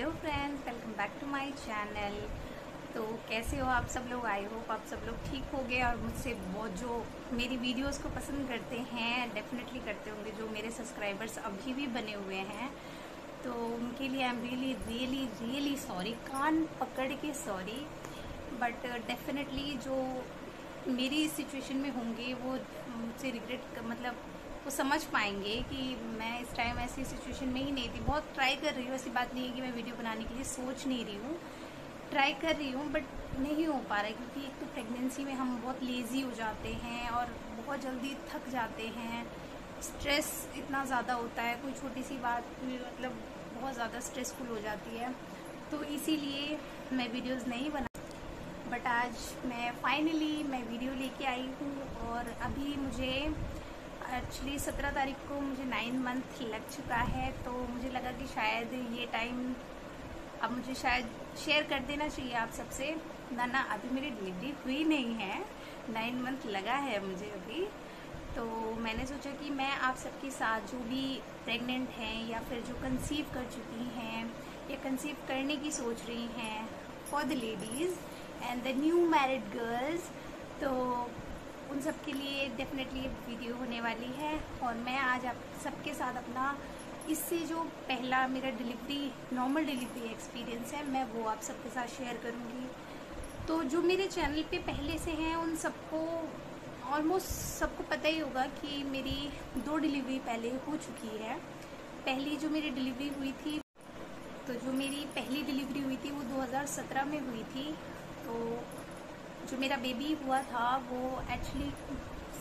Hello friends, welcome back to my channel. तो कैसे हो आप सब लोग? आई होप आप सब लोग ठीक होंगे और मुझसे बहुत जो मेरी वीडियोस को पसंद करते हैं डेफिनेटली करते होंगे। जो मेरे सब्सक्राइबर्स अभी भी बने हुए हैं तो उनके लिए आई एम रियली सॉरी, कान पकड़ के सॉरी। बट डेफिनेटली जो मेरी सिचुएशन में होंगे वो मुझसे रिग्रेट मतलब वो समझ पाएंगे कि मैं इस टाइम ऐसी सिचुएशन में ही नहीं थी। बहुत ट्राई कर रही हूँ, ऐसी बात नहीं है कि मैं वीडियो बनाने के लिए सोच नहीं रही हूँ, ट्राई कर रही हूँ बट नहीं हो पा रहा है। क्योंकि एक तो प्रेगनेंसी में हम बहुत लेज़ी हो जाते हैं और बहुत जल्दी थक जाते हैं। स्ट्रेस इतना ज़्यादा होता है, कोई छोटी सी बात भी मतलब बहुत ज़्यादा स्ट्रेसफुल हो जाती है, तो इसीलिए मैं वीडियोज़ नहीं बना। बट आज मैं फाइनली वीडियो लेके आई हूँ और अभी मुझे एक्चुअली 17 तारीख को मुझे 9 मंथ लग चुका है। तो मुझे लगा कि शायद ये टाइम अब मुझे शायद शेयर कर देना चाहिए आप सबसे। ना अभी मेरी डिलीवरी हुई नहीं है, 9 मंथ लगा है मुझे अभी। तो मैंने सोचा कि मैं आप सबके साथ जो भी प्रेग्नेंट हैं या फिर जो कंसीव कर चुकी हैं या कंसीव करने की सोच रही हैं, for the ladies and the new married girls, तो उन सब के लिए डेफिनेटली ये वीडियो होने वाली है। और मैं आज आप सबके साथ अपना इससे जो पहला मेरा नॉर्मल डिलीवरी एक्सपीरियंस है मैं वो आप सबके साथ शेयर करूँगी। तो जो मेरे चैनल पे पहले से हैं उन सबको ऑलमोस्ट सबको पता ही होगा कि मेरी 2 डिलीवरी पहले हो चुकी है। पहली जो मेरी डिलीवरी हुई थी, तो जो मेरी पहली डिलीवरी हुई थी वो 2017 में हुई थी। तो जो मेरा बेबी हुआ था वो एक्चुअली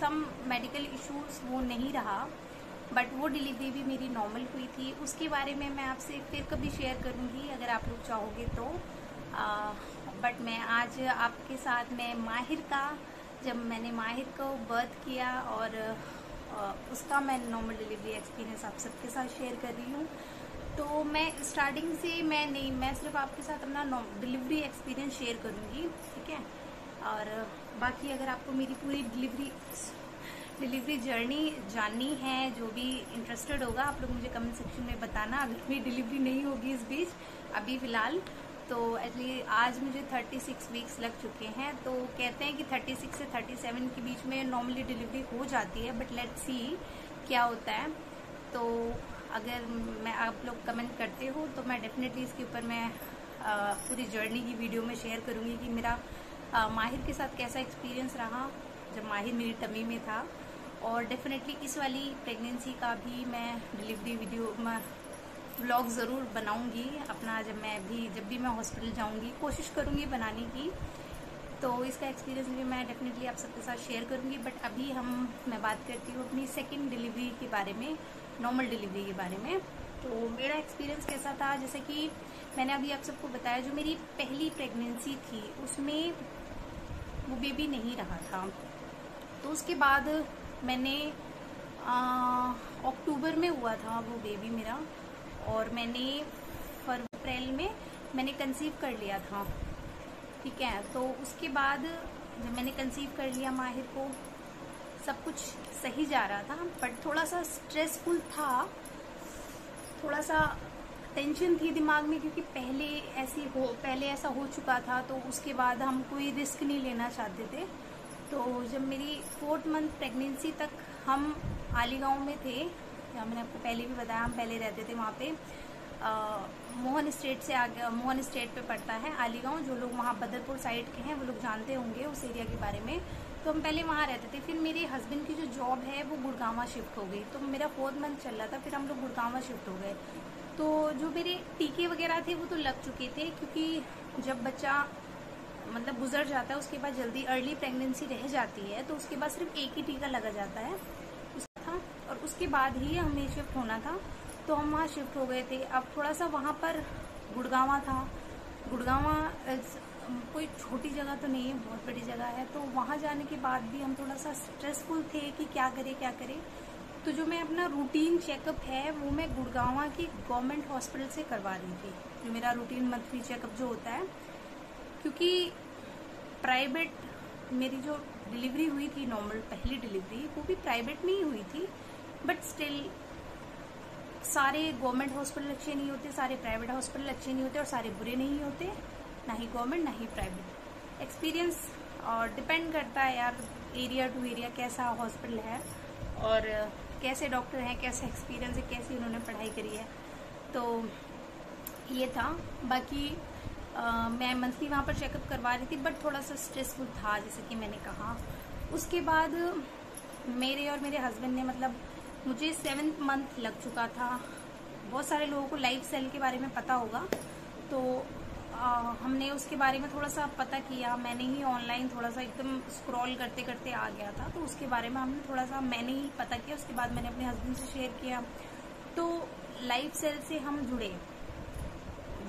सम मेडिकल इश्यूज वो नहीं रहा, बट वो डिलीवरी भी मेरी नॉर्मल हुई थी। उसके बारे में मैं आपसे फिर कभी शेयर करूँगी अगर आप लोग चाहोगे तो। बट मैं आज आपके साथ जब मैंने माहिर को बर्थ किया और उसका मैं नॉर्मल डिलीवरी एक्सपीरियंस आप सबके साथ शेयर कर रही हूँ। तो मैं स्टार्टिंग से मैं सिर्फ आपके साथ अपना डिलीवरी एक्सपीरियंस शेयर करूँगी, ठीक है। और बाकी अगर आपको मेरी पूरी डिलीवरी जर्नी जाननी है, जो भी इंटरेस्टेड होगा आप लोग मुझे कमेंट सेक्शन में बताना। अभी मेरी डिलीवरी नहीं होगी इस बीच अभी फ़िलहाल, तो एटलीस्ट आज मुझे 36 वीक्स लग चुके हैं। तो कहते हैं कि 36 से 37 के बीच में नॉर्मली डिलीवरी हो जाती है, बट लेट्स सी क्या होता है। तो अगर मैं आप लोग कमेंट करते हो तो मैं डेफिनेटली इसके ऊपर मैं पूरी जर्नी की वीडियो में शेयर करूँगी कि मेरा माहिर के साथ कैसा एक्सपीरियंस रहा जब माहिर मेरी टमी में था। और डेफिनेटली इस वाली प्रेगनेंसी का भी मैं डिलीवरी वीडियो व्लॉग ज़रूर बनाऊंगी अपना। जब भी मैं हॉस्पिटल जाऊंगी कोशिश करूंगी बनाने की, तो इसका एक्सपीरियंस भी मैं डेफिनेटली आप सबके साथ शेयर करूंगी। बट अभी मैं बात करती हूँ अपनी सेकेंड डिलीवरी के बारे में, नॉर्मल डिलीवरी के बारे में। तो मेरा एक्सपीरियंस कैसा था, जैसे कि मैंने अभी आप सबको बताया, जो मेरी पहली प्रेगनेंसी थी उसमें वो बेबी नहीं रहा था। तो उसके बाद मैंने अक्टूबर में हुआ था वो बेबी मेरा, और मैंने अप्रैल में मैंने कंसीव कर लिया था, ठीक है। तो उसके बाद जब मैंने कंसीव कर लिया माहिर को, सब कुछ सही जा रहा था, बट थोड़ा सा स्ट्रेसफुल था, थोड़ा सा टेंशन थी दिमाग में, क्योंकि पहले ऐसा हो चुका था। तो उसके बाद हम कोई रिस्क नहीं लेना चाहते थे। तो जब मेरी 4th मंथ प्रेगनेंसी तक हम आलीगांव में थे, या मैंने आपको पहले भी बताया हम पहले रहते थे वहाँ पे, मोहन स्टेट से आगे, मोहन स्टेट पे पड़ता है आलीगांव। जो लोग वहाँ बदरपुर साइड के हैं वो लोग जानते होंगे उस एरिया के बारे में। तो हम पहले वहाँ रहते थे। फिर मेरे हस्बैंड की जो जॉब है वो गुड़गांवा शिफ्ट हो गई, तो मेरा 4th मंथ चल रहा था, फिर हम लोग गुड़गांवा शिफ्ट हो गए। तो जो मेरे टीके वगैरह थे वो तो लग चुके थे, क्योंकि जब बच्चा मतलब गुजर जाता है उसके बाद जल्दी अर्ली प्रेगनेंसी रह जाती है, तो उसके बाद सिर्फ एक ही टीका लगा जाता है उसका था, और उसके बाद ही हमें शिफ्ट होना था। तो हम वहाँ शिफ्ट हो गए थे। अब थोड़ा सा वहाँ पर गुड़गांवा था, गुड़गांवा कोई छोटी जगह तो नहीं है, बहुत बड़ी जगह है। तो वहाँ जाने के बाद भी हम थोड़ा सा स्ट्रेसफुल थे कि क्या करें। तो जो मैं अपना रूटीन चेकअप है वो मैं गुड़गांवा की गवर्नमेंट हॉस्पिटल से करवा रही थी, जो मेरा रूटीन मंथली चेकअप जो होता है। क्योंकि प्राइवेट मेरी जो डिलीवरी हुई थी, नॉर्मल पहली डिलीवरी, वो भी प्राइवेट में ही हुई थी, बट स्टिल सारे गवर्नमेंट हॉस्पिटल अच्छे नहीं होते, सारे प्राइवेट हॉस्पिटल अच्छे नहीं होते, और सारे बुरे नहीं होते, ना ही गवर्नमेंट ना ही प्राइवेट। एक्सपीरियंस और डिपेंड करता है यार, एरिया टू एरिया कैसा हॉस्पिटल है और कैसे डॉक्टर हैं, कैसा एक्सपीरियंस है, कैसी उन्होंने पढ़ाई करी है। तो ये था। बाकी मैं मंथली वहाँ पर चेकअप करवा रही थी, बट थोड़ा सा स्ट्रेसफुल था, जैसे कि मैंने कहा। उसके बाद मेरे और मेरे हस्बैंड ने, मतलब मुझे 7th मंथ लग चुका था। बहुत सारे लोगों को लाइफ सेल के बारे में पता होगा, तो हमने उसके बारे में थोड़ा सा पता किया। मैंने ही ऑनलाइन थोड़ा सा एकदम स्क्रॉल करते करते आ गया था, तो उसके बारे में हमने थोड़ा सा मैंने ही पता किया। उसके बाद मैंने अपने हस्बैंड से शेयर किया। तो लाइफ सेल से हम जुड़े,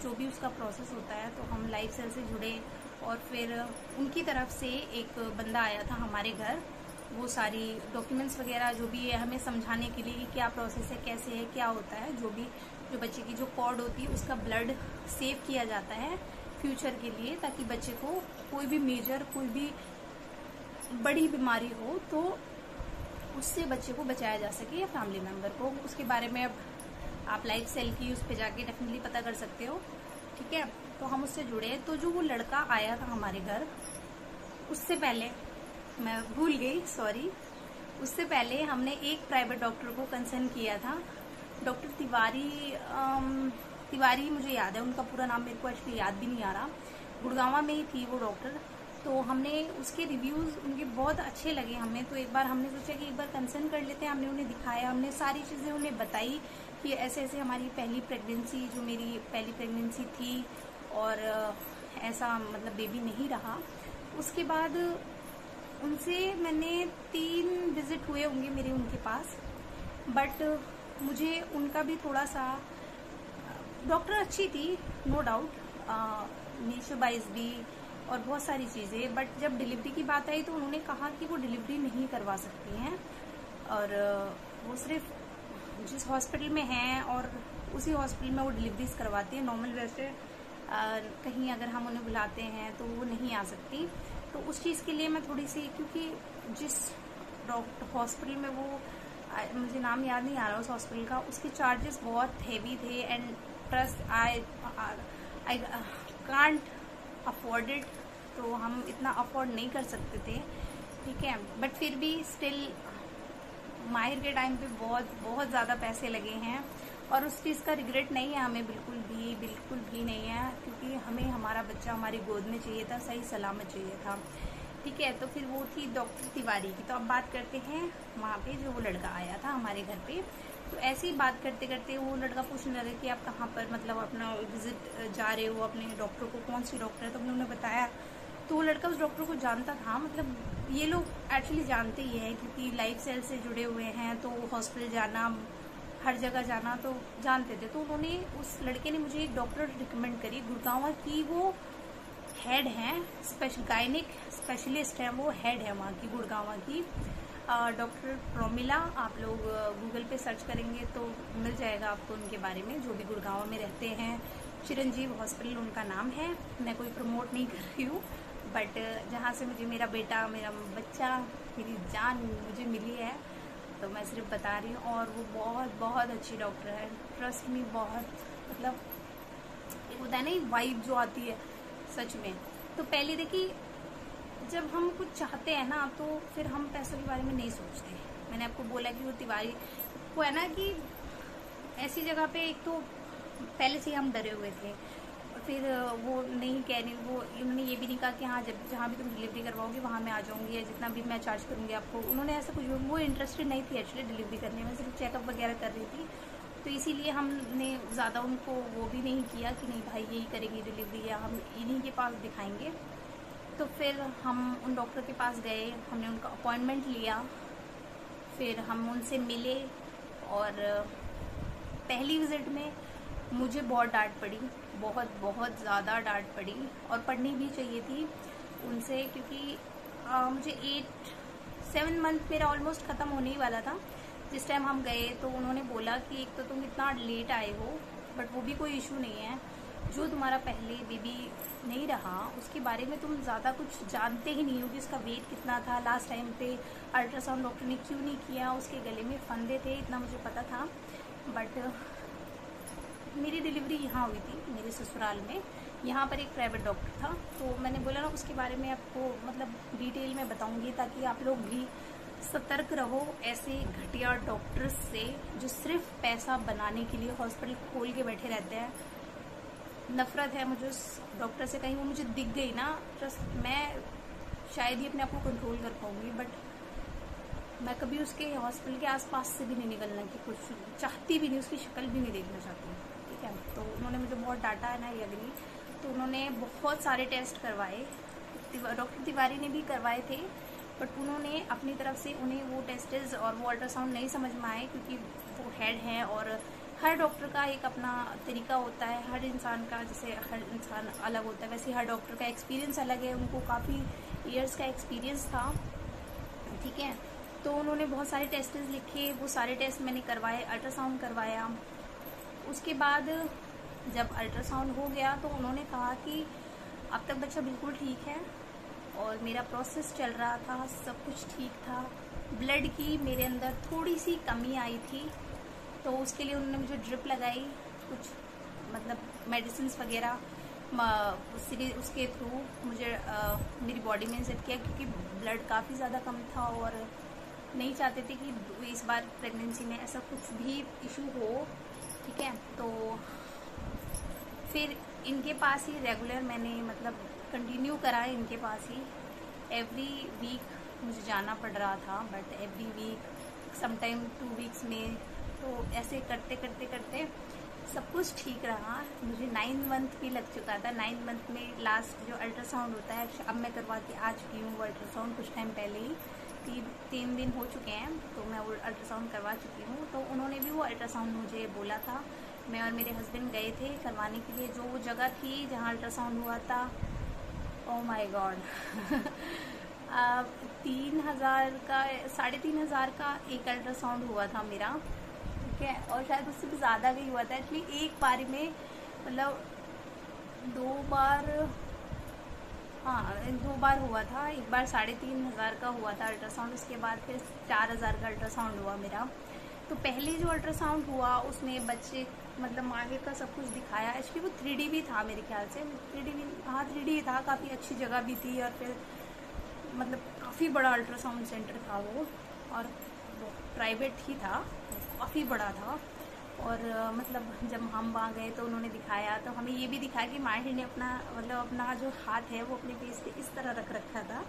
जो भी उसका प्रोसेस होता है, तो हम लाइफ सेल से जुड़े। और फिर उनकी तरफ से एक बंदा आया था हमारे घर, वो सारी डॉक्यूमेंट्स वगैरह जो भी है हमें समझाने के लिए कि क्या प्रोसेस है, कैसे है, क्या होता है। जो बच्चे की जो कॉर्ड होती है उसका ब्लड सेव किया जाता है फ्यूचर के लिए, ताकि बच्चे को कोई भी मेजर, कोई भी बड़ी बीमारी हो तो उससे बच्चे को बचाया जा सके या फैमिली मेम्बर को। उसके बारे में अब आप लाइफ सेल की उस पर जाके डेफिनेटली पता कर सकते हो, ठीक है। तो हम उससे जुड़े। तो जो वो लड़का आया था हमारे घर, उससे पहले मैं भूल गई, सॉरी, उससे पहले हमने एक प्राइवेट डॉक्टर को कंसर्न किया था, डॉक्टर तिवारी मुझे याद है, उनका पूरा नाम मेरे को एक्चुअली याद भी नहीं आ रहा। गुड़गांव में ही थी वो डॉक्टर। तो हमने उसके रिव्यूज़ उनके बहुत अच्छे लगे हमें, तो एक बार हमने सोचा कि एक बार कंसर्न कर लेते हैं। हमने उन्हें दिखाया, हमने सारी चीज़ें उन्हें बताई कि ऐसे ऐसे हमारी पहली प्रेगनेंसी, जो मेरी पहली प्रेगनेंसी थी, और ऐसा मतलब बेबी नहीं रहा। उसके बाद उनसे मैंने 3 विजिट हुए होंगे मेरे उनके पास, बट मुझे उनका भी थोड़ा सा, डॉक्टर अच्छी थी नो डाउट, नेचर वाइज भी और बहुत सारी चीज़ें, बट जब डिलीवरी की बात आई तो उन्होंने कहा कि वो डिलीवरी नहीं करवा सकती हैं, और वो सिर्फ जिस हॉस्पिटल में हैं और उसी हॉस्पिटल में वो डिलीवरीज करवाती हैं। नॉर्मल वैसे कहीं अगर हम उन्हें बुलाते हैं तो वो नहीं आ सकती। तो उस चीज़ के लिए मैं थोड़ी सी, क्योंकि जिस हॉस्पिटल में वो, मुझे नाम याद नहीं आ रहा उस हॉस्पिटल का, उसके चार्जेस बहुत हेवी थे, and trust I can't afford it. तो हम इतना अफोर्ड नहीं कर सकते थे, ठीक है। बट फिर भी स्टिल माहिर के टाइम पे बहुत ज़्यादा पैसे लगे हैं, और उस चीज़ का रिग्रेट नहीं है हमें, बिल्कुल भी नहीं है, क्योंकि हमें हमारा बच्चा हमारी गोद में चाहिए था, सही सलामत चाहिए था, ठीक है। तो फिर वो थी डॉक्टर तिवारी की। तो अब बात करते हैं वहाँ पे जो वो लड़का आया था हमारे घर पे। तो ऐसे ही बात करते करते वो लड़का पूछने लगा कि आप कहाँ पर, मतलब अपना विजिट जा रहे हो अपने डॉक्टर को, कौन सी डॉक्टर है। तो हमने उन्हें बताया। तो वो लड़का उस डॉक्टर को जानता था, मतलब ये लोग एक्चुअली जानते ही हैं, क्योंकि लाइफ सेल से जुड़े हुए हैं, तो हॉस्पिटल जाना, हर जगह जाना तो जानते थे। तो उन्होंने, उस लड़के ने मुझे एक डॉक्टर रिकमेंड करी, गुड़गांव की, वो हेड हैं, गायनिक स्पेशलिस्ट हैं, वो हेड है वहाँ की, गुड़गांव की, डॉक्टर प्रोमिला। आप लोग गूगल पे सर्च करेंगे तो मिल जाएगा आपको उनके बारे में, जो भी गुड़गांव में रहते हैं। चिरंजीव हॉस्पिटल उनका नाम है। मैं कोई प्रमोट नहीं कर रही हूँ, बट जहाँ से मुझे मेरा बेटा, मेरा बच्चा, मेरी जान मुझे मिली है, तो मैं सिर्फ बता रही हूँ। और वो बहुत अच्छी डॉक्टर है, ट्रस्ट मी, बहुत, मतलब एक होता है ना वाइब जो आती है सच में। तो पहले देखिए, जब हम कुछ चाहते हैं ना, तो फिर हम पैसों के बारे में नहीं सोचते। मैंने आपको बोला कि वो तिवारी को है ना, कि ऐसी जगह पे एक तो पहले से हम डरे हुए थे, और फिर वो नहीं कह रही, वो उन्होंने ये भी नहीं कहा कि हाँ जहाँ भी तुम डिलीवरी करवाओगी वहाँ मैं आ जाऊँगी, या जितना भी मैं चार्ज करूँगी आपको। उन्होंने ऐसा कुछ, वो इंटरेस्टेड नहीं थी एक्चुअली डिलीवरी करने में, सिर्फ चेकअप वगैरह कर रही थी। तो इसीलिए हमने ज़्यादा उनको वो भी नहीं किया कि नहीं भाई यही करेंगे डिलीवरी, या हम इन्हीं के पास दिखाएंगे। तो फिर हम उन डॉक्टर के पास गए, हमने उनका अपॉइंटमेंट लिया, फिर हम उनसे मिले, और पहली विजिट में मुझे बहुत डांट पड़ी, बहुत ज़्यादा डांट पड़ी, और पढ़नी भी चाहिए थी उनसे, क्योंकि मुझे 7 मंथ मेरा ऑलमोस्ट ख़त्म होने ही वाला था जिस टाइम हम गए। तो उन्होंने बोला कि एक तो तुम इतना लेट आए हो, बट वो भी कोई इशू नहीं है, जो तुम्हारा पहले बेबी नहीं रहा उसके बारे में तुम ज़्यादा कुछ जानते ही नहीं हो, कि उसका वेट कितना था, लास्ट टाइम पे अल्ट्रासाउंड डॉक्टर ने क्यों नहीं किया, उसके गले में फंदे थे, इतना मुझे पता था। बट मेरी डिलीवरी यहाँ हुई थी मेरे ससुराल में। यहाँ पर एक प्राइवेट डॉक्टर था, तो मैंने बोला ना उसके बारे में आपको मतलब डिटेल में बताऊंगी, ताकि आप लोग भी सतर्क रहो ऐसे घटिया डॉक्टर्स से जो सिर्फ पैसा बनाने के लिए हॉस्पिटल खोल के बैठे रहते हैं। नफरत है मुझे उस डॉक्टर से। कहीं वो मुझे दिख गई ना, जस्ट मैं शायद ही अपने आप को कंट्रोल कर पाऊंगी, बट मैं कभी उसके हॉस्पिटल के आसपास से भी नहीं निकलना की कुछ चाहती भी नहीं, उसकी शक्ल भी नहीं देखना चाहती। ठीक है, तो उन्होंने मुझे बहुत डांटा है ना, ये अग्नि। तो उन्होंने बहुत सारे टेस्ट करवाए, डॉक्टर तिवारी ने भी करवाए थे, बट उन्होंने अपनी तरफ से उन्हें वो टेस्टेज और वो अल्ट्रासाउंड नहीं समझ में आए, क्योंकि वो हेड हैं और हर डॉक्टर का एक अपना तरीका होता है। हर इंसान का, जैसे हर इंसान अलग होता है, वैसे हर डॉक्टर का एक्सपीरियंस अलग है। उनको काफ़ी ईयर्स का एक्सपीरियंस था। ठीक है, तो उन्होंने बहुत सारे टेस्टेज लिखे, वो सारे टेस्ट मैंने करवाए, अल्ट्रासाउंड करवाया। उसके बाद जब अल्ट्रासाउंड हो गया तो उन्होंने कहा कि अब तक बच्चा बिल्कुल ठीक है, और मेरा प्रोसेस चल रहा था, सब कुछ ठीक था। ब्लड की मेरे अंदर थोड़ी सी कमी आई थी, तो उसके लिए उन्होंने मुझे ड्रिप लगाई, कुछ मतलब मेडिसिन वगैरह उसके थ्रू मुझे मेरी बॉडी में इंजेक्ट किया, क्योंकि ब्लड काफ़ी ज़्यादा कम था और नहीं चाहते थे कि इस बार प्रेगनेंसी में ऐसा कुछ भी इशू हो। ठीक है, तो फिर इनके पास ही रेगुलर मैंने मतलब कंटिन्यू करा है इनके पास ही। एवरी वीक मुझे जाना पड़ रहा था, but every week sometime 2 weeks में, तो ऐसे करते करते करते सब कुछ ठीक रहा। मुझे 9 मंथ भी लग चुका था। 9 मंथ में लास्ट जो अल्ट्रासाउंड होता है, अब मैं करवा के आ चुकी हूँ वो अल्ट्रासाउंड कुछ टाइम पहले ही, 3 दिन हो चुके हैं, तो मैं वो अल्ट्रासाउंड करवा चुकी हूँ। तो उन्होंने भी वो अल्ट्रासाउंड मुझे बोला था, मैं और मेरे हस्बैंड गए थे करवाने के लिए। जो वो जगह थी जहाँ अल्ट्रासाउंड हुआ था, ओह माय गॉड 3,000 का 3,500 का एक अल्ट्रासाउंड हुआ था मेरा। ठीक है, और शायद उससे भी ज़्यादा भी हुआ था। एक्चुअली एक बारी में मतलब 2 बार, हाँ 2 बार हुआ था। एक बार 3,500 का हुआ था अल्ट्रासाउंड, उसके बाद फिर 4,000 का अल्ट्रासाउंड हुआ मेरा। तो पहले जो अल्ट्रासाउंड हुआ उसमें बच्चे मतलब माहिर का सब कुछ दिखाया। एक्चुअली वो 3D भी था मेरे ख्याल से, 3D भी, हाँ 3D था, काफ़ी अच्छी जगह भी थी, और फिर मतलब काफ़ी बड़ा अल्ट्रासाउंड सेंटर था वो, और प्राइवेट ही था, काफ़ी बड़ा था। और मतलब जब हम वहाँ गए तो उन्होंने दिखाया, तो हमें ये भी दिखाया कि माहिर ने अपना मतलब अपना जो हाथ है वो अपने फेस पे इस तरह रख रखा था।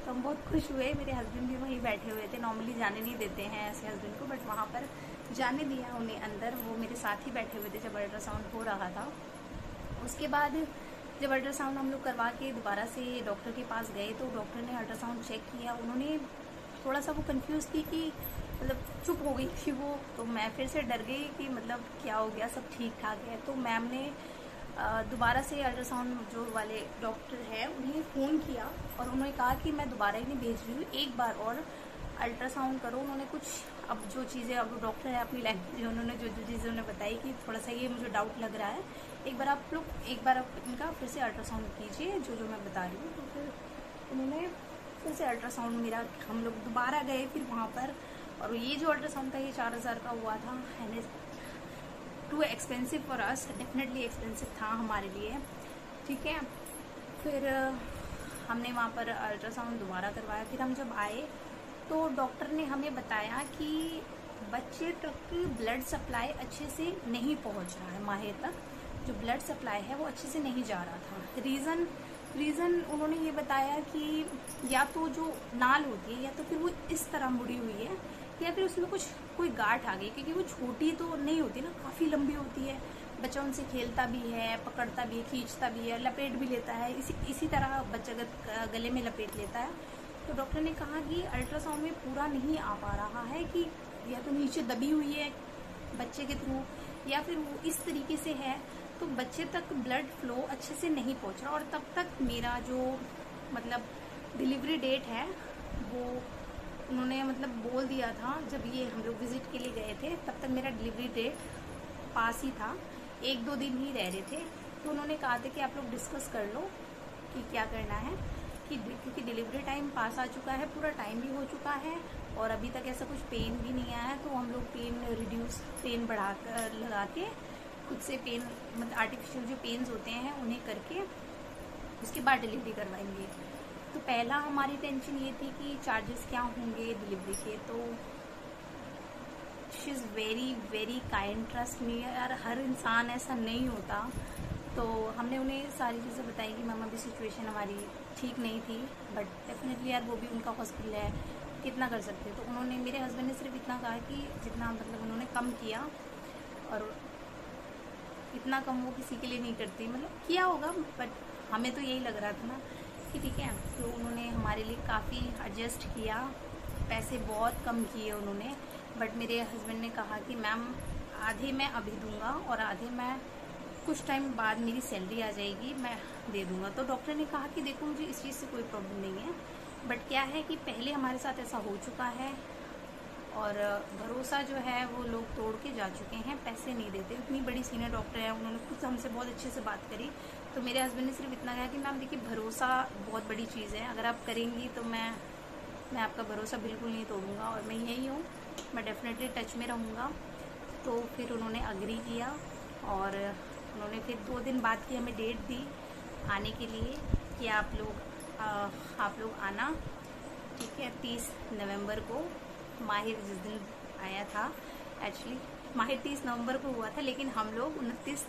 तो हम बहुत खुश हुए। मेरे हस्बैंड भी वहीं बैठे हुए थे। नॉर्मली जाने नहीं देते हैं ऐसे हस्बैंड को, बट वहाँ पर जाने दिया उन्हें अंदर। वो मेरे साथ ही बैठे हुए थे जब अल्ट्रासाउंड हो रहा था। उसके बाद जब अल्ट्रासाउंड हम लोग करवा के दोबारा से डॉक्टर के पास गए, तो डॉक्टर ने अल्ट्रासाउंड चेक किया। उन्होंने थोड़ा सा वो कंफ्यूज थी कि मतलब चुप हो गई थी वो, तो मैं फिर से डर गई कि मतलब क्या हो गया, सब ठीक ठाक है। तो मैम ने दोबारा से अल्ट्रासाउंड जो वाले डॉक्टर है उन्हें फ़ोन किया, और उन्होंने कहा कि मैं दोबारा ही नहीं भेज रही हूँ, एक बार और अल्ट्रासाउंड करो। उन्होंने कुछ अब जो चीज़ें, अब डॉक्टर है अपनी लैंग्वेज, उन्होंने जो चीज़ें उन्हें बताई कि थोड़ा सा ये मुझे डाउट लग रहा है, एक बार आप लोग इनका फिर से अल्ट्रासाउंड कीजिए जो जो मैं बता रही हूँ। तो फिर उन्होंने फिर से अल्ट्रासाउंड मेरा, हम लोग दोबारा गए फिर वहाँ पर, और ये जो अल्ट्रासाउंड था ये 4,000 का हुआ था। And too expensive for us, definitely expensive था हमारे लिए। ठीक है, फिर हमने वहाँ पर अल्ट्रासाउंड दोबारा करवाया। फिर हम जब आए तो डॉक्टर ने हमें बताया कि बच्चे तक ब्लड सप्लाई अच्छे से नहीं पहुँच रहा है, माहिर तक जो ब्लड सप्लाई है वो अच्छे से नहीं जा रहा था। रीज़न उन्होंने ये बताया कि या तो जो नाल होती है या तो फिर वो इस तरह मुड़ी हुई है, या फिर उसमें कोई गांठ आ गई, क्योंकि वो छोटी तो नहीं होती ना, काफ़ी लंबी होती है। बच्चा उनसे खेलता भी है, पकड़ता भी है, खींचता भी है, लपेट भी लेता है, इसी तरह बच्चा गले में लपेट लेता है। तो डॉक्टर ने कहा कि अल्ट्रासाउंड में पूरा नहीं आ पा रहा है, कि या तो नीचे दबी हुई है बच्चे के थ्रू, या फिर वो इस तरीके से है, तो बच्चे तक ब्लड फ्लो अच्छे से नहीं पहुंच रहा। और तब तक मेरा जो मतलब डिलीवरी डेट है वो उन्होंने मतलब बोल दिया था, जब ये हम लोग विजिट के लिए गए थे तब तक मेरा डिलीवरी डेट पास ही था, 1-2 दिन ही रह रहे थे। तो उन्होंने कहा था कि आप लोग डिस्कस कर लो कि क्या करना है, कि क्योंकि डिलीवरी टाइम पास आ चुका है, पूरा टाइम भी हो चुका है, और अभी तक ऐसा कुछ पेन भी नहीं आया है, तो हम लोग पेन बढ़ा कर लगा के खुद से पेन मतलब आर्टिफिशियल जो पेन्स होते हैं उन्हें करके उसके बाद डिलीवरी करवाएंगे। तो पहला हमारी टेंशन ये थी कि चार्जेस क्या होंगे डिलीवरी के। तो she is very very kind, trust me यार, हर इंसान ऐसा नहीं होता। तो हमने उन्हें सारी चीज़ें बताई कि मैम अभी सिचुएशन हमारी ठीक नहीं थी, बट डेफिनेटली यार वो भी उनका हॉस्पिटल है, कितना कर सकते। तो उन्होंने, मेरे हस्बैंड ने सिर्फ इतना कहा कि जितना मतलब उन्होंने कम किया, और इतना कम वो किसी के लिए नहीं करती, मतलब किया होगा, बट हमें तो यही लग रहा था ना कि ठीक है। तो उन्होंने हमारे लिए काफ़ी एडजस्ट किया, पैसे बहुत कम किए उन्होंने। बट मेरे हस्बैंड ने कहा कि मैम आधे मैं अभी दूंगा और आधे मैं कुछ टाइम बाद मेरी सैलरी आ जाएगी, मैं दे दूंगा। तो डॉक्टर ने कहा कि देखो मुझे इस चीज़ से कोई प्रॉब्लम नहीं है, बट क्या है कि पहले हमारे साथ ऐसा हो चुका है और भरोसा जो है वो लोग तोड़ के जा चुके हैं, पैसे नहीं देते। इतनी बड़ी सीनियर डॉक्टर है, उन्होंने खुद हमसे बहुत अच्छे से बात करी। तो मेरे हस्बैंड ने सिर्फ इतना कहा कि मैम देखिए भरोसा बहुत बड़ी चीज़ है, अगर आप करेंगी तो मैं आपका भरोसा बिल्कुल नहीं तोड़ूंगा, और मैं यही हूँ, मैं डेफिनेटली टच में रहूँगा। तो फिर उन्होंने अग्री किया और उन्होंने फिर 2 दिन बाद की हमें डेट दी आने के लिए कि आप लोग आना, ठीक है। 30 नवंबर को माहिर जिस दिन आया था, एक्चुअली माहिर 30 नवंबर को हुआ था, लेकिन हम लोग 29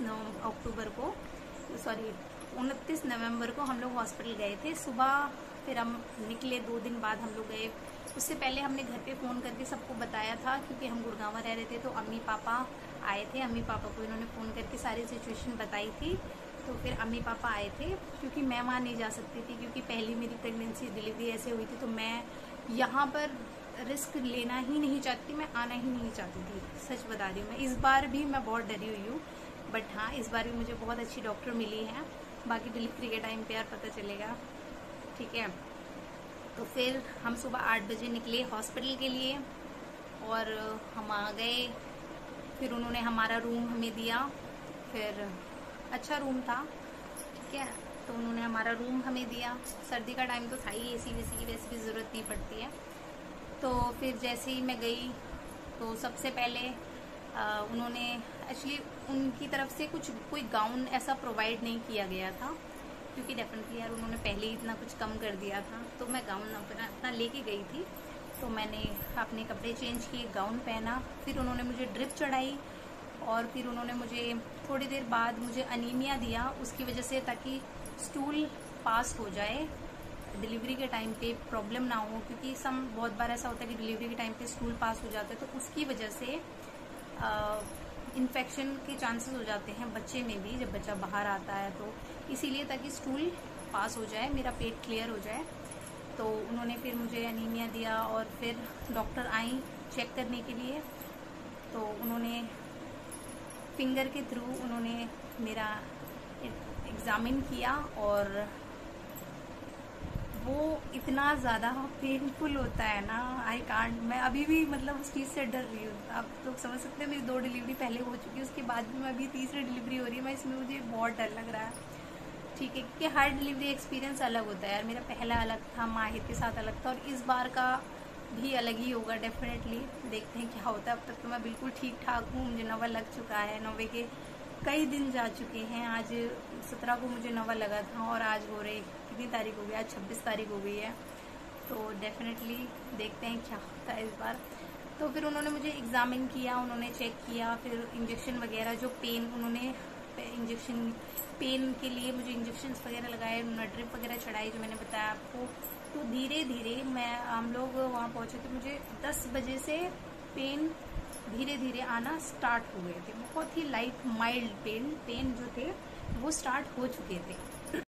नवंबर को हम लोग हॉस्पिटल गए थे सुबह। फिर हम निकले, 2 दिन बाद हम लोग गए। उससे पहले हमने घर पे फ़ोन करके सबको बताया था, क्योंकि हम गुड़गांव रह रहे थे। तो अम्मी पापा आए थे, अम्मी पापा को इन्होंने फ़ोन करके सारी सिचुएशन बताई थी। तो फिर अम्मी पापा आए थे, क्योंकि मैं वहाँ नहीं जा सकती थी, क्योंकि पहली मेरी प्रेगनेंसी डिलीवरी ऐसे हुई थी। तो मैं यहाँ पर रिस्क लेना ही नहीं चाहती, मैं आना ही नहीं चाहती थी, सच बता रही हूँ। मैं इस बार भी मैं बहुत डरी हुई हूँ, बट हाँ इस बार भी मुझे बहुत अच्छी डॉक्टर मिली है। बाकी डिलीवरी के टाइम पे यार पता चलेगा, ठीक है। तो फिर हम सुबह 8 बजे निकले हॉस्पिटल के लिए और हम आ गए। फिर उन्होंने हमारा रूम हमें दिया, फिर अच्छा रूम था, ठीक है। तो उन्होंने हमारा रूम हमें दिया, सर्दी का टाइम तो था ही, एसी वेसी की वैसे भी ज़रूरत नहीं पड़ती है। तो फिर जैसे ही मैं गई तो सबसे पहले उन्होंने एक्चुअली उनकी तरफ से कोई गाउन ऐसा प्रोवाइड नहीं किया गया था, क्योंकि डेफिनेटली यार उन्होंने पहले ही इतना कुछ कम कर दिया था। तो मैं गाउन अपना लेके गई थी, तो मैंने अपने कपड़े चेंज किए, गाउन पहना। फिर उन्होंने मुझे ड्रिप चढ़ाई और फिर उन्होंने मुझे थोड़ी देर बाद मुझे अनीमिया दिया, उसकी वजह से ताकि स्टूल पास हो जाए, डिलीवरी के टाइम पे प्रॉब्लम ना हो। क्योंकि बहुत बार ऐसा होता है कि डिलीवरी के टाइम पे स्टूल पास हो जाता है, तो उसकी वजह से इन्फेक्शन के चांसेस हो जाते हैं बच्चे में भी, जब बच्चा बाहर आता है। तो इसीलिए ताकि स्टूल पास हो जाए, मेरा पेट क्लियर हो जाए। तो उन्होंने फिर मुझे अनीमिया दिया और फिर डॉक्टर आई चेक करने के लिए। तो उन्होंने फिंगर के थ्रू उन्होंने मेरा एग्ज़ामिन किया, और वो इतना ज़्यादा पेनफुल होता है ना, आई कांट। मैं अभी भी मतलब उस चीज़ से डर रही हूँ। आप लोग समझ सकते हैं, मेरी 2 डिलीवरी पहले हो चुकी है, उसके बाद भी मैं अभी तीसरी डिलीवरी हो रही है, मैं इसमें मुझे बहुत डर लग रहा है, ठीक है। क्योंकि हर डिलीवरी एक्सपीरियंस अलग होता है यार, मेरा पहला अलग था, माहिर के साथ अलग था, और इस बार का भी अलग ही होगा डेफिनेटली। देखते हैं क्या होता है। अब तक तो मैं बिल्कुल ठीक ठाक हूँ, मुझे नवा लग चुका है, नवे के कई दिन जा चुके हैं। आज 17 को मुझे नवा लगा था और आज हो रही कितनी तारीख हो गई, आज 26 तारीख हो गई है। तो डेफिनेटली देखते हैं क्या होता है इस बार। तो फिर उन्होंने मुझे एग्ज़ामिन किया, उन्होंने चेक किया, फिर इंजेक्शन वगैरह जो उन्होंने इंजेक्शन पेन के लिए मुझे इंजेक्शन्स वगैरह लगाए, उन्होंने ड्रिप वगैरह चढ़ाई जो मैंने बताया आपको। तो धीरे धीरे हम लोग वहाँ पहुँचे तो मुझे 10 बजे से पेन धीरे धीरे आना स्टार्ट हो गए थे। बहुत ही लाइट माइल्ड पेन जो थे वो स्टार्ट हो चुके थे।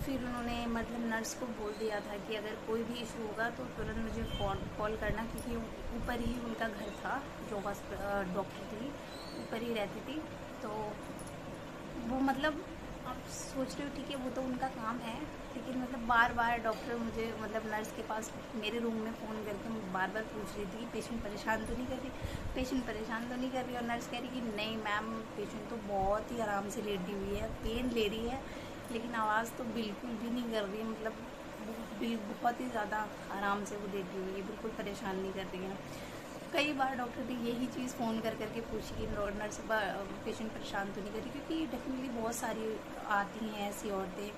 फिर उन्होंने मतलब नर्स को बोल दिया था कि अगर कोई भी इशू होगा तो तुरंत मुझे कॉल करना, क्योंकि ऊपर ही उनका घर था, जो डॉक्टर थी ऊपर ही रहती थी। तो वो मतलब आप सोच रहे हो ठीक है, वो तो उनका काम है, लेकिन मतलब बार बार डॉक्टर मुझे मतलब नर्स के पास मेरे रूम में फ़ोन करके बार बार पूछ रही थी पेशेंट परेशान तो नहीं कर रही, पेशेंट परेशान तो नहीं कर रही। और नर्स कह रही कि नहीं मैम, पेशेंट तो बहुत ही आराम से लेटी हुई है, पेन ले रही है लेकिन आवाज़ तो बिल्कुल भी नहीं कर रही है, मतलब बहुत ही ज़्यादा आराम से वो लेटी हुई है, बिल्कुल परेशान नहीं कर रही है। कई बार डॉक्टर ने यही चीज़ फ़ोन कर करके पूछी कि नर्स पेशेंट परेशान तो नहीं करी, क्योंकि डेफिनेटली बहुत सारी आती हैं ऐसी औरतें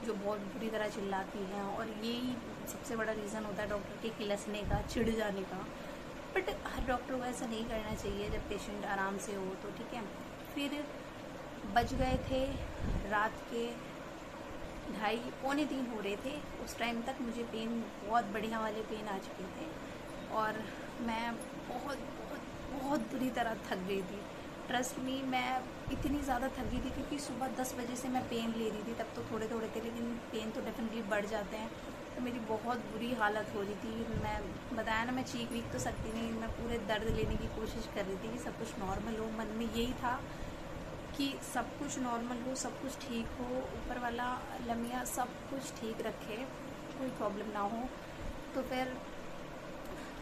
जो बहुत बुरी तरह चिल्लाती हैं, और यही सबसे बड़ा रीज़न होता है डॉक्टर के किलसने का, चिढ़ जाने का। बट हर डॉक्टर को ऐसा नहीं करना चाहिए जब पेशेंट आराम से हो तो, ठीक है। फिर बज गए थे रात के 2:30 पौने 3 हो रहे थे। उस टाइम तक मुझे पेन, बहुत बढ़िया वाले पेन आ चुके थे, और मैं बहुत बहुत बहुत बुरी तरह थक गई थी। ट्रस्ट मी, मैं इतनी ज़्यादा थक गई थी क्योंकि सुबह 10 बजे से मैं पेन ले रही थी, तब तो थोड़े थोड़े थे लेकिन पेन तो डेफिनेटली बढ़ जाते हैं। तो मेरी बहुत बुरी हालत हो रही थी। मैं बताया ना, मैं चीख वीख तो सकती नहीं, मैं पूरे दर्द लेने की कोशिश कर रही थी कि सब कुछ नॉर्मल हो। मन में यही था कि सब कुछ नॉर्मल हो, सब कुछ ठीक हो, ऊपर वाला लमिया सब कुछ ठीक रखे, कोई प्रॉब्लम ना हो। तो फिर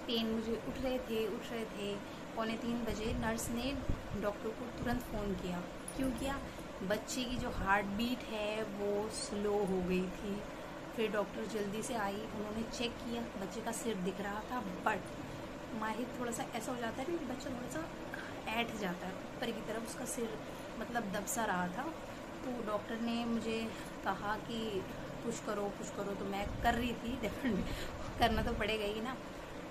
पेन मुझे उठ रहे थे। 2:45 बजे नर्स ने डॉक्टर को तुरंत फ़ोन किया। क्यों किया? बच्चे की जो हार्ट बीट है वो स्लो हो गई थी। फिर डॉक्टर जल्दी से आई, उन्होंने चेक किया, बच्चे का सिर दिख रहा था, बट माहिर थोड़ा सा ऐसा हो जाता है कि बच्चा थोड़ा सा ऐठ जाता है ऊपर की तरफ, उसका सिर मतलब दब सा रहा था। तो डॉक्टर ने मुझे कहा कि पुश करो, तो मैं कर रही थी, डेफिनेटली करना तो पड़ेगा ही ना।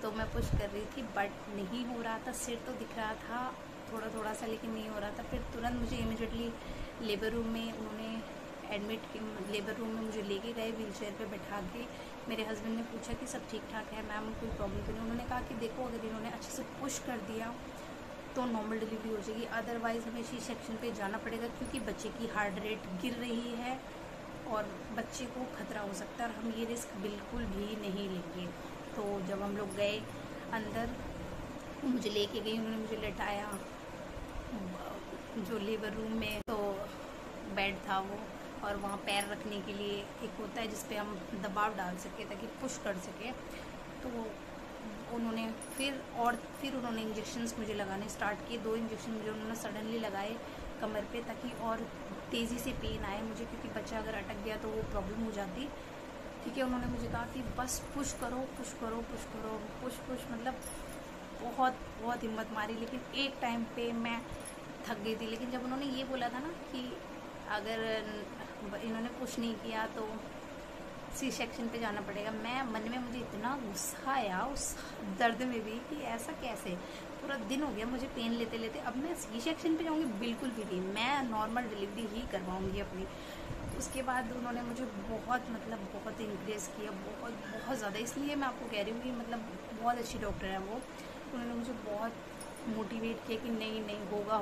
तो मैं पुश कर रही थी बट नहीं हो रहा था, सिर तो दिख रहा था थोड़ा थोड़ा सा लेकिन नहीं हो रहा था। फिर तुरंत मुझे इमीडिएटली लेबर रूम में उन्होंने लेबर रूम में मुझे लेके गए, व्हील चेयर पर बैठा के। मेरे हस्बैंड ने पूछा कि सब ठीक ठाक है मैम, कोई प्रॉब्लम तो नहीं? उन्होंने कहा कि देखो, अगर इन्होंने अच्छे से पुश कर दिया तो नॉर्मल डिलीवरी हो जाएगी, अदरवाइज़ हमें सी सेक्शन पे जाना पड़ेगा, क्योंकि बच्चे की हार्ट रेट गिर रही है और बच्चे को खतरा हो सकता है, और हम ये रिस्क बिल्कुल भी नहीं लेंगे। तो जब हम लोग गए अंदर, मुझे लेके गई, उन्होंने मुझे लेटाया जो लेबर रूम में, तो बेड था वो, और वहाँ पैर रखने के लिए एक होता है जिस पे हम दबाव डाल सके ताकि पुश कर सके। तो उन्होंने फिर उन्होंने इंजेक्शंस मुझे लगाने स्टार्ट किए। 2 इंजेक्शन मुझे उन्होंने सडनली लगाए कमर पे, ताकि और तेज़ी से पेन आए मुझे, क्योंकि बच्चा अगर अटक गया तो वो प्रॉब्लम हो जाती। ठीक है, उन्होंने मुझे कहा कि बस पुश करो, पुश मतलब बहुत बहुत हिम्मत मारी, लेकिन एक टाइम पे मैं थक गई थी। लेकिन जब उन्होंने ये बोला था ना कि अगर इन्होंने पुश नहीं किया तो सी सेक्शन पे जाना पड़ेगा, मैं मन में मुझे इतना गुस्सा आया उस दर्द में भी कि ऐसा कैसे, पूरा दिन हो गया मुझे पेन लेते लेते, अब मैं सी सेक्शन पे जाऊँगी? बिल्कुल भी नहीं, मैं नॉर्मल डिलीवरी ही करवाऊँगी अपनी। उसके बाद उन्होंने मुझे बहुत इंक्रेज किया, बहुत ज़्यादा। इसलिए मैं आपको कह रही हूँ कि मतलब बहुत अच्छी डॉक्टर है वो। उन्होंने मुझे बहुत मोटिवेट किया कि नहीं होगा,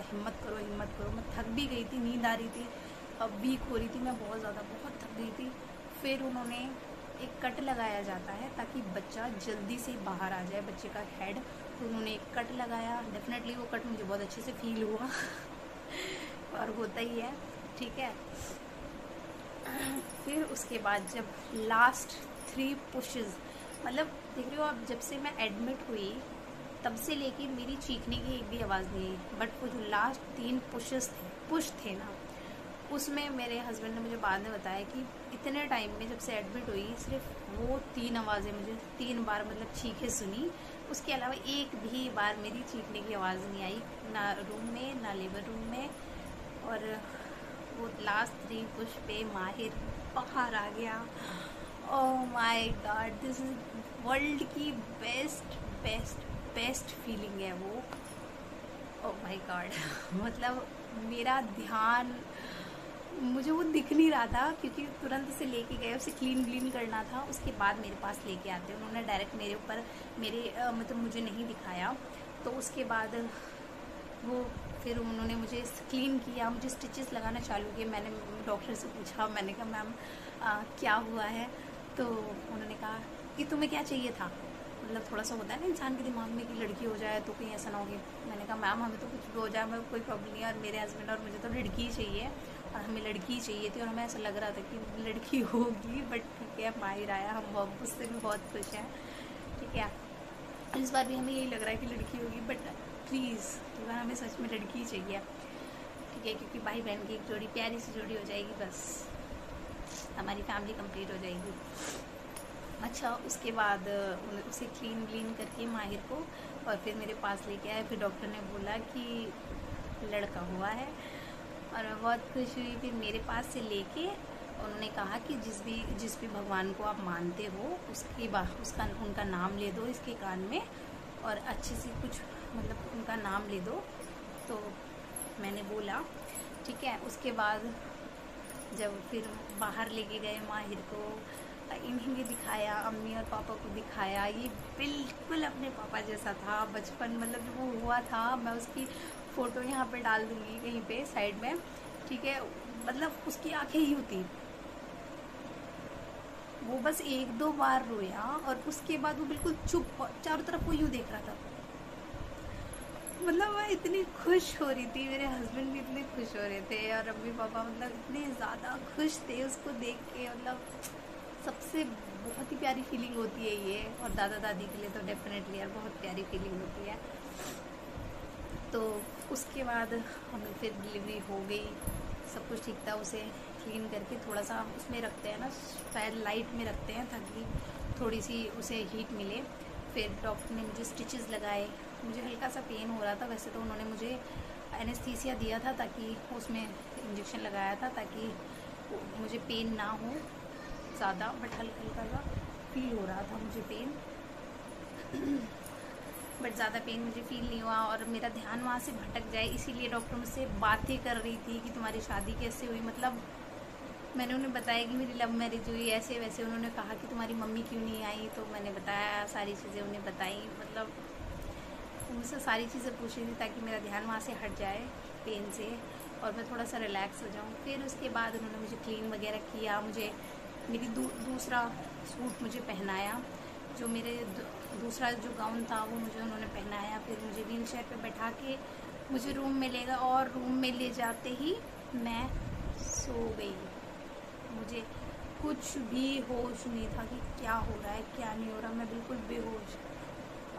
हिम्मत करो। मैं थक भी गई थी, नींद आ रही थी, अब वीक हो रही थी मैं बहुत थक गई थी। फिर उन्होंने एक कट लगाया जाता है ताकि बच्चा जल्दी से बाहर आ जाए, बच्चे का हेड। तो उन्होंने एक कट लगाया, डेफिनेटली वो कट मुझे बहुत अच्छे से फील हुआ और होता ही है, ठीक है। फिर उसके बाद जब लास्ट 3 पुशेस, मतलब देख रहे हो आप, जब से मैं एडमिट हुई तब से लेके मेरी चीखने की एक भी आवाज़ नहीं आई, बट वो जो लास्ट 3 पुश थे ना, उसमें मेरे हस्बैंड ने मुझे बाद में बताया कि इतने टाइम में जब से एडमिट हुई सिर्फ वो 3 आवाज़ें मुझे 3 बार मतलब चीखें सुनी, उसके अलावा एक भी बार मेरी चीखने की आवाज़ नहीं आई, ना रूम में ना लेबर रूम में। और वो लास्ट 3 पुश पे माहिर बाहर आ गया। Oh my God, this is world की बेस्ट फीलिंग है वो। ओह माय गॉड मतलब मेरा ध्यान, मुझे वो दिख नहीं रहा था क्योंकि तुरंत से लेके गए, उसे क्लीन करना था, उसके बाद मेरे पास लेके आते। उन्होंने डायरेक्ट मेरे ऊपर मतलब मुझे नहीं दिखाया। तो उसके बाद वो फिर उन्होंने मुझे क्लीन किया, मुझे स्टिचेस लगाना चालू किए। मैंने डॉक्टर से पूछा, मैंने कहा मैम क्या हुआ है? तो उन्होंने कहा कि तुम्हें क्या चाहिए था? मतलब थोड़ा सा होता है ना इंसान के दिमाग में कि लड़की हो जाए तो कहीं ऐसा ना होगी। मैंने कहा मैम हमें तो कुछ भी हो जाए, हमें कोई प्रॉब्लम नहीं है, और मेरे हस्बैंड और मुझे तो लड़की ही चाहिए, और हमें लड़की ही चाहिए थी, और हमें ऐसा लग रहा था कि लड़की होगी। बट ठीक है, माहिर आया, हम उससे भी बहुत खुश हैं। ठीक है, इस बार भी हमें यही लग रहा है कि लड़की होगी, बट प्लीज़ इस बार हमें सच में लड़की ही चाहिए। ठीक है, क्योंकि भाई बहन की एक जोड़ी, प्यारी सी जोड़ी हो जाएगी, बस हमारी फैमिली कंप्लीट हो जाएगी। अच्छा, उसके बाद उसे क्लीन करके माहिर को और फिर मेरे पास लेके आए। फिर डॉक्टर ने बोला कि लड़का हुआ है, और मैं बहुत खुश हुई। फिर मेरे पास से लेके उन्होंने कहा कि जिस भी भगवान को आप मानते हो उनका नाम ले दो इसके कान में, और अच्छे से कुछ मतलब उनका नाम ले दो। तो मैंने बोला ठीक है। उसके बाद जब फिर बाहर लेके गए माहिर को, इन्हीं ने दिखाया, अम्मी और पापा को दिखाया। ये बिल्कुल अपने पापा जैसा था बचपन, मतलब जब वो हुआ था, मैं उसकी फ़ोटो यहाँ पे डाल दूँगी कहीं पे साइड में। ठीक है, मतलब उसकी आंखें ही होती, वो बस 1-2 बार रोया और उसके बाद वो बिल्कुल चुप, चारों तरफ वो यूँ देख रहा था। मतलब मैं इतनी खुश हो रही थी, मेरे हस्बैंड भी इतने खुश हो रहे थे, और अम्मी पापा मतलब इतने ज़्यादा खुश थे उसको देख के। मतलब सबसे बहुत ही प्यारी फीलिंग होती है ये, और दादा दादी के लिए तो डेफिनेटली यार बहुत प्यारी फीलिंग होती है। तो उसके बाद हमें फिर डिलीवरी हो गई, सब कुछ ठीक था। उसे क्लीन करके थोड़ा सा उसमें रखते हैं ना, शायद लाइट में रखते हैं ताकि थोड़ी सी उसे हीट मिले। फिर डॉक्टर ने मुझे स्टिचेस लगाए, मुझे हल्का सा पेन हो रहा था। वैसे तो उन्होंने मुझे एनेस्थीसिया दिया था, ताकि उसमें इंजेक्शन लगाया था ताकि मुझे पेन ना हो ज़्यादा, बट हल्का हल्का सा फील हो रहा था मुझे पेन, बट ज़्यादा पेन मुझे फील नहीं हुआ। और मेरा ध्यान वहाँ से भटक जाए इसीलिए डॉक्टर मुझसे बातें कर रही थी कि तुम्हारी शादी कैसे हुई। मतलब मैंने उन्हें बताया कि मेरी लव मैरिज हुई, ऐसे वैसे। उन्होंने कहा कि तुम्हारी मम्मी क्यों नहीं आई, तो मैंने बताया, सारी चीज़ें उन्हें बताई। मतलब उनसे सारी चीज़ें पूछ रही थी ताकि मेरा ध्यान वहाँ से हट जाए पेन से और मैं थोड़ा सा रिलैक्स हो जाऊँ। फिर उसके बाद उन्होंने मुझे क्लीन वगैरह किया, मुझे मेरी दूसरा सूट मुझे पहनाया, जो मेरे दूसरा जो गाउन था वो मुझे उन्होंने पहनाया। फिर मुझे व्हील चेयर पर बैठा के मुझे रूम में ले गया, और रूम में ले जाते ही मैं सो गई। मुझे कुछ भी होश नहीं था कि क्या हो रहा है क्या नहीं हो रहा, मैं बिल्कुल बेहोश।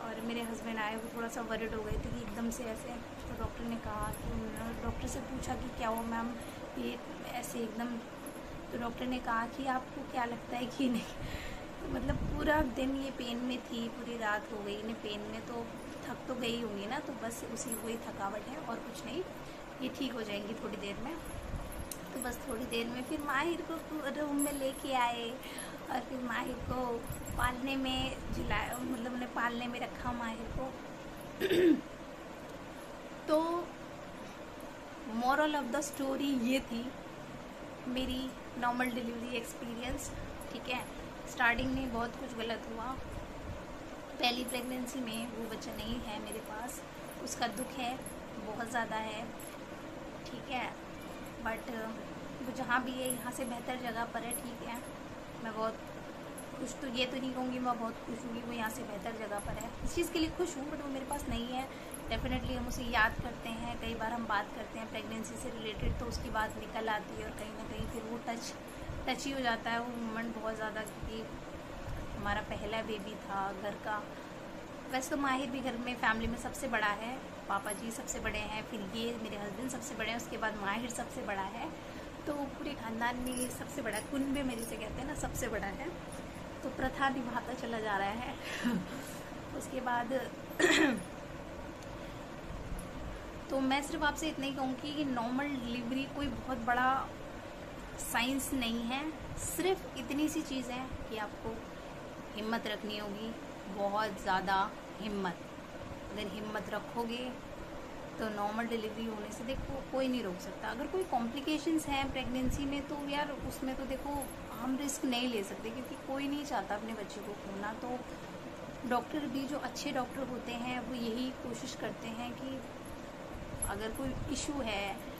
और मेरे हस्बैंड आए, वो थोड़ा सा वरिड हो गए थे कि एकदम से ऐसे। तो डॉक्टर ने कहा कि डॉक्टर से पूछा कि क्या हुआ मैम, ये ऐसे एकदम। तो डॉक्टर ने कहा कि आपको क्या लगता है कि नहीं। तो मतलब पूरा दिन ये पेन में थी, पूरी रात हो गई इन्हें पेन में, तो थक तो गई होंगी ना, तो बस उसी वही थकावट है और कुछ नहीं, ये ठीक हो जाएंगी थोड़ी देर में। तो बस थोड़ी देर में फिर माहिर को रूम में लेके आए, और फिर माहिर को पालने में झुलाया, मतलब उन्हें पालने में रखा माहिर को। तो मोरल ऑफ द स्टोरी ये थी मेरी नॉर्मल डिलीवरी एक्सपीरियंस। ठीक है, स्टार्टिंग में बहुत कुछ गलत हुआ, पहली प्रेगनेंसी में वो बच्चा नहीं है मेरे पास, उसका दुख है बहुत ज़्यादा है। ठीक है, बट वो जहाँ भी है यहाँ से बेहतर जगह पर है। ठीक है, मैं बहुत खुश, तो ये तो नहीं कहूँगी मैं बहुत खुश हूँ, वो यहाँ से बेहतर जगह पर है, इस चीज़ के लिए खुश हूँ, बट वो मेरे पास नहीं है। डेफिनेटली हम उसे याद करते हैं, कई बार हम बात करते हैं प्रेगनेंसी से रिलेटेड, तो उसकी बात निकल आती है, और कहीं ना कहीं फिर वो टच ही हो जाता है वो मोमेंट बहुत ज़्यादा, क्योंकि हमारा पहला बेबी था घर का। वैसे तो माहिर भी घर में फैमिली में सबसे बड़ा है, पापा जी सबसे बड़े हैं, फिर ये मेरे हस्बैंड सबसे बड़े हैं, उसके बाद माहिर सबसे बड़ा है। तो पूरे खानदान में ये सबसे बड़ा, कुनबे में जिसे कहते हैं ना, सबसे बड़ा है। तो प्रथा निभाता चला जा रहा है। उसके बाद तो मैं सिर्फ आपसे इतना ही कहूँगी कि नॉर्मल डिलीवरी कोई बहुत बड़ा साइंस नहीं है, सिर्फ इतनी सी चीज़ है कि आपको हिम्मत रखनी होगी, बहुत ज़्यादा हिम्मत। अगर हिम्मत रखोगे तो नॉर्मल डिलीवरी होने से देखो कोई नहीं रोक सकता। अगर कोई कॉम्प्लिकेशंस हैं प्रेगनेंसी में तो यार उसमें तो देखो हम रिस्क नहीं ले सकते, क्योंकि कोई नहीं चाहता अपने बच्चे को खोना। तो डॉक्टर भी जो अच्छे डॉक्टर होते हैं वो यही कोशिश करते हैं कि अगर कोई इशू है